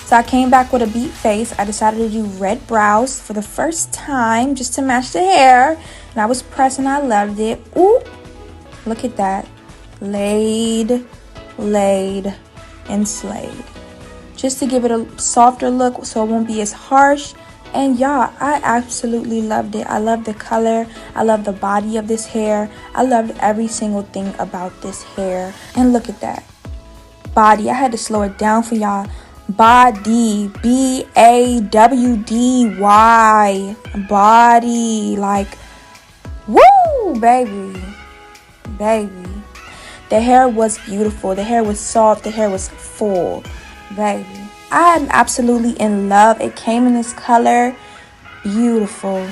So I came back with a beat face. I decided to do red brows for the first time just to match the hair. And I was pressed and I loved it. Ooh, look at that. Laid, and slayed. Just to give it a softer look so it won't be as harsh. And y'all, I absolutely loved it. I love the color. I love the body of this hair. I loved every single thing about this hair. And look at that. Body. I had to slow it down for y'all. Body. B-A-W-D-Y. Body. Like, woo, baby. Baby. The hair was beautiful. The hair was soft. The hair was full. Baby. I am absolutely in love. It came in this color. Beautiful.